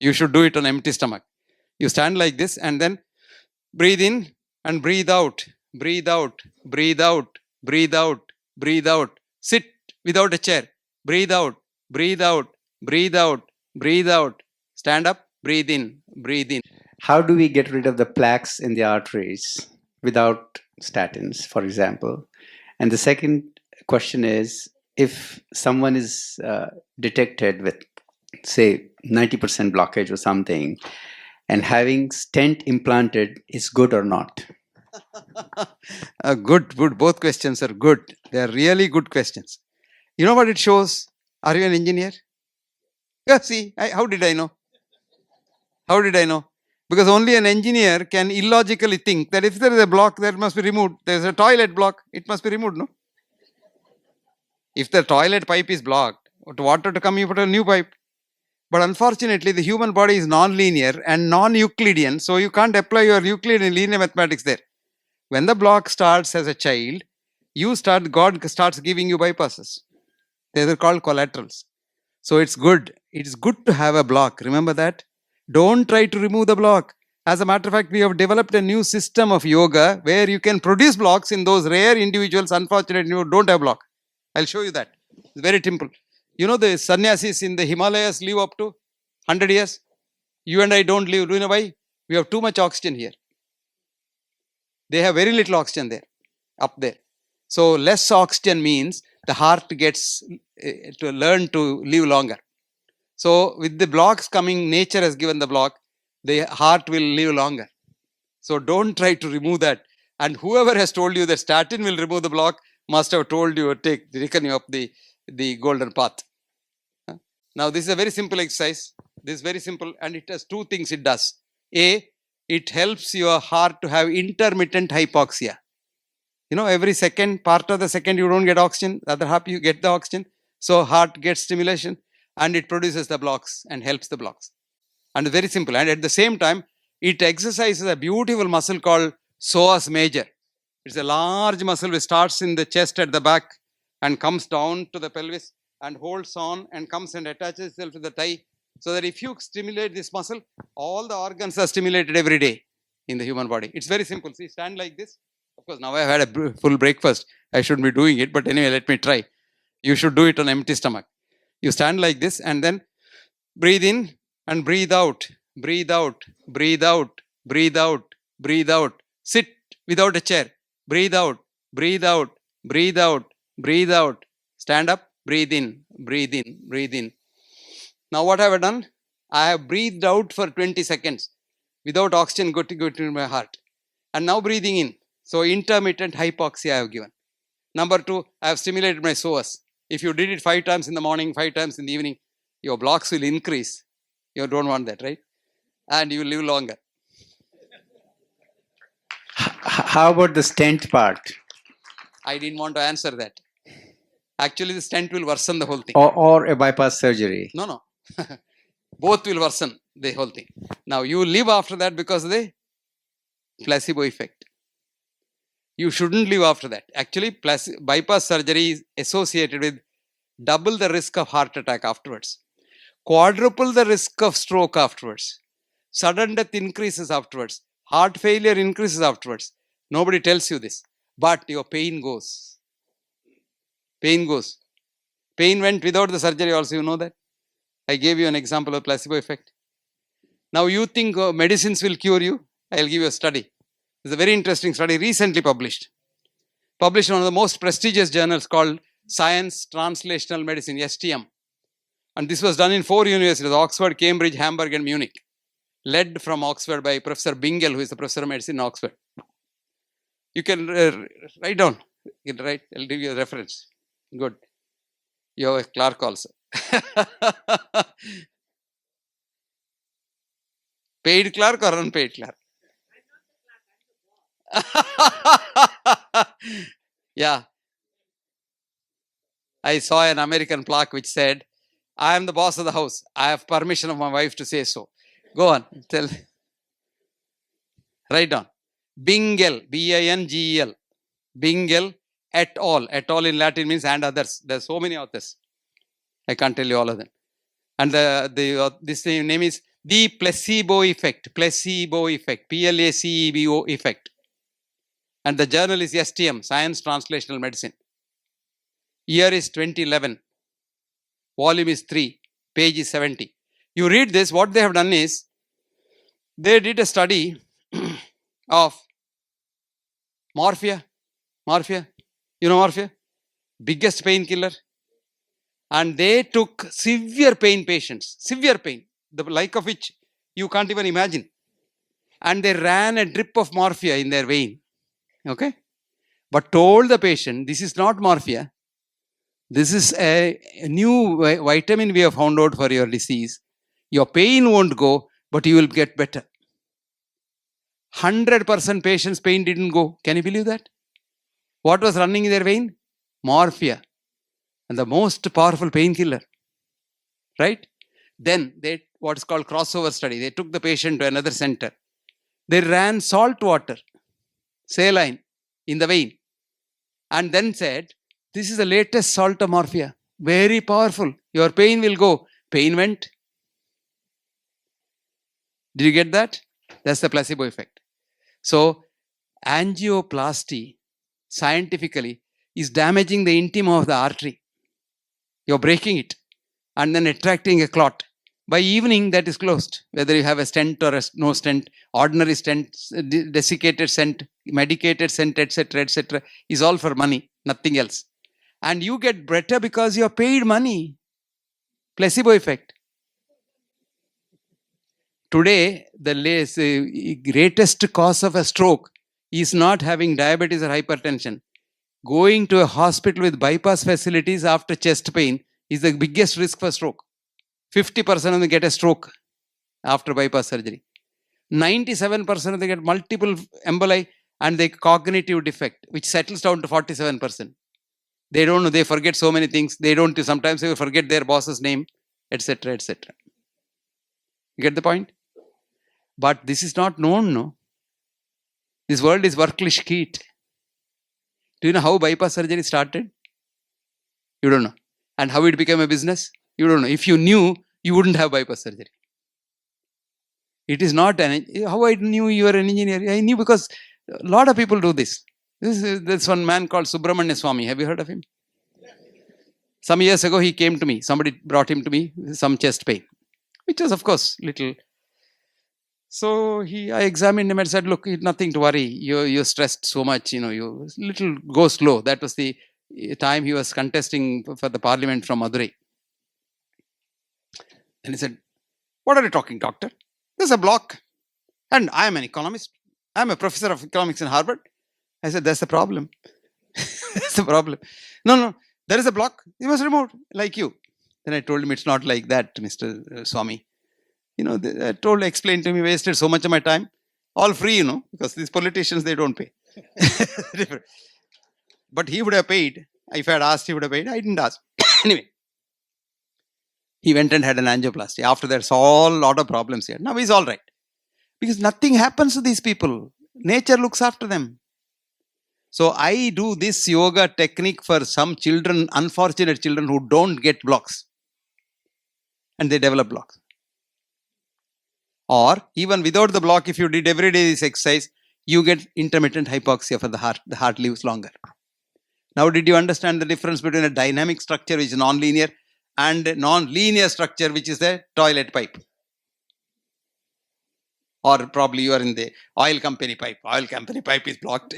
You should do it on empty stomach. You stand like this and then breathe in and breathe out. Breathe out, breathe out, breathe out, breathe out. Sit without a chair. Breathe out, breathe out, breathe out, breathe out. Stand up, breathe in, breathe in. How do we get rid of the plaques in the arteries without statins, for example? And the second question is, if someone is detected with, say, 90% blockage or something, and having stent implanted is good or not? Good. Both questions are good. They are really good questions. You know what it shows? Are you an engineer? Yeah, see, how did I know? How did I know? Because only an engineer can illogically think that if there is a block, that must be removed. There is a toilet block, it must be removed, no? If the toilet pipe is blocked, water to come, you put a new pipe. But unfortunately, the human body is non-linear and non-Euclidean, so you can't apply your Euclidean linear mathematics there. When the block starts as a child, God starts giving you bypasses. They are called collaterals. So it's good. It is good to have a block. Remember that? Don't try to remove the block. As a matter of fact, we have developed a new system of yoga where you can produce blocks in those rare individuals, unfortunately, who don't have block. I'll show you that. It's very simple. You know, the sannyasis in the Himalayas live up to 100 years. You and I don't live. Do you know why? We have too much oxygen here. They have very little oxygen there, up there. So less oxygen means the heart gets to learn to live longer. So with the blocks coming, nature has given the block, the heart will live longer. So don't try to remove that. And whoever has told you that statin will remove the block must have told you or taken you up the golden path. Now this is a very simple exercise. This is very simple and it has two things it does. A, it helps your heart to have intermittent hypoxia. You know, every second, part of the second you don't get oxygen, the other half you get the oxygen. So heart gets stimulation and it produces the blocks and helps the blocks. And it's very simple. And at the same time, it exercises a beautiful muscle called psoas major. It's a large muscle which starts in the chest at the back and comes down to the pelvis and holds on and comes and attaches itself to the thigh. So that if you stimulate this muscle, all the organs are stimulated every day in the human body. It's very simple. See, stand like this. Of course, now I've had a full breakfast. I shouldn't be doing it. But anyway, let me try. You should do it on empty stomach. You stand like this and then breathe in and breathe out. Breathe out. Breathe out. Breathe out. Breathe out. Sit without a chair. Breathe out. Breathe out. Breathe out. Breathe out. Stand up. Breathe in. Breathe in. Breathe in. Now what have I done? I have breathed out for 20 seconds without oxygen going to my heart. And now breathing in. So intermittent hypoxia I have given. Number two, I have stimulated my psoas. If you did it 5 times in the morning, 5 times in the evening, your blocks will increase. You don't want that, right? And you will live longer. How about the stent part? I didn't want to answer that. Actually, the stent will worsen the whole thing. Or a bypass surgery? No. Both will worsen the whole thing. Now, you live after that because of the placebo effect. You shouldn't live after that. Actually, bypass surgery is associated with double the risk of heart attack afterwards, quadruple the risk of stroke afterwards, sudden death increases afterwards, heart failure increases afterwards. Nobody tells you this, but your pain goes. Pain goes. Pain went without the surgery also, you know that. I gave you an example of placebo effect. Now you think medicines will cure you? I will give you a study. It's a very interesting study recently published. Published in one of the most prestigious journals called Science Translational Medicine, STM. And this was done in 4 universities, Oxford, Cambridge, Hamburg and Munich. Led from Oxford by Professor Bingel, who is the professor of medicine in Oxford. You can write down. You can write. I'll give you a reference. Good. You have a clerk also. Paid clerk or unpaid clerk? Yeah. I saw an American plaque which said, I am the boss of the house. I have permission of my wife to say so. Go on. Tell. Write down. Bingel. B-I-N-G-E-L. Bingel et al. Et al. In Latin means and others. There are so many authors. I can't tell you all of them. And this name is The placebo effect, PLACEBO effect. And the journal is STM, Science Translational Medicine. Year is 2011. Volume is 3, page is 70. You read this, what they have done is, they did a study of morphia. You know morphia? Biggest painkiller. And they took severe pain patients, severe pain, the like of which you can't even imagine. And they ran a drip of morphia in their vein. Okay? But told the patient, this is not morphia. This is a new vitamin we have found out for your disease. Your pain won't go, but you will get better. 100% patients' pain didn't go. Can you believe that? What was running in their vein? Morphia. And the most powerful painkiller. Right? Then they, what's called crossover study. They took the patient to another center. They ran salt water, saline, in the vein. And then said, this is the latest salt of morphia. Very powerful. Your pain will go. Pain went. Did you get that? That's the placebo effect. So, angioplasty, scientifically, is damaging the intima of the artery. You're breaking it and then attracting a clot. By evening, that is closed. Whether you have a stent or no stent, ordinary stent, desiccated stent, medicated stent, etc., is all for money, nothing else. And you get better because you are paid money. Placebo effect. Today, the greatest cause of a stroke is not having diabetes or hypertension. Going to a hospital with bypass facilities after chest pain is the biggest risk for stroke. 50% of them get a stroke after bypass surgery. 97% of them get multiple emboli and the cognitive defect, which settles down to 47%. They don't know, they forget so many things. Sometimes they forget their boss's name, etc., etc. You get the point? But this is not known, no? This world is worklish kit. Do you know how bypass surgery started? You don't know. And how it became a business? You don't know. If you knew, you wouldn't have bypass surgery. It is not how I knew you were an engineer. I knew because a lot of people do this. There's one man called Subramanya Swami. Have you heard of him? Some years ago, he came to me. Somebody brought him to me with some chest pain, which was, of course, little. So I examined him and said, look, nothing to worry. You're stressed so much, you little go slow. That was the time he was contesting for the parliament from Madurai. And he said, what are you talking, doctor? There's a block. And I am an economist. I'm a professor of economics in Harvard. I said, that's the problem. That's the problem. No, there is a block. You must remove, like you. Then I told him, it's not like that, Mr. Swami. Explained to me, wasted so much of my time. All free, because these politicians, they don't pay. But he would have paid. If I had asked, he would have paid. I didn't ask. Anyway, he went and had an angioplasty. After that, saw a lot of problems here. Now he's all right. Because nothing happens to these people. Nature looks after them. So I do this yoga technique for some children, unfortunate children who don't get blocks. And they develop blocks. Or even without the block, if you did every day this exercise, you get intermittent hypoxia for the heart. The heart lives longer. Now, did you understand the difference between a dynamic structure, which is non-linear, and a non-linear structure, which is the toilet pipe? Or probably you are in the oil company pipe. Oil company pipe is blocked.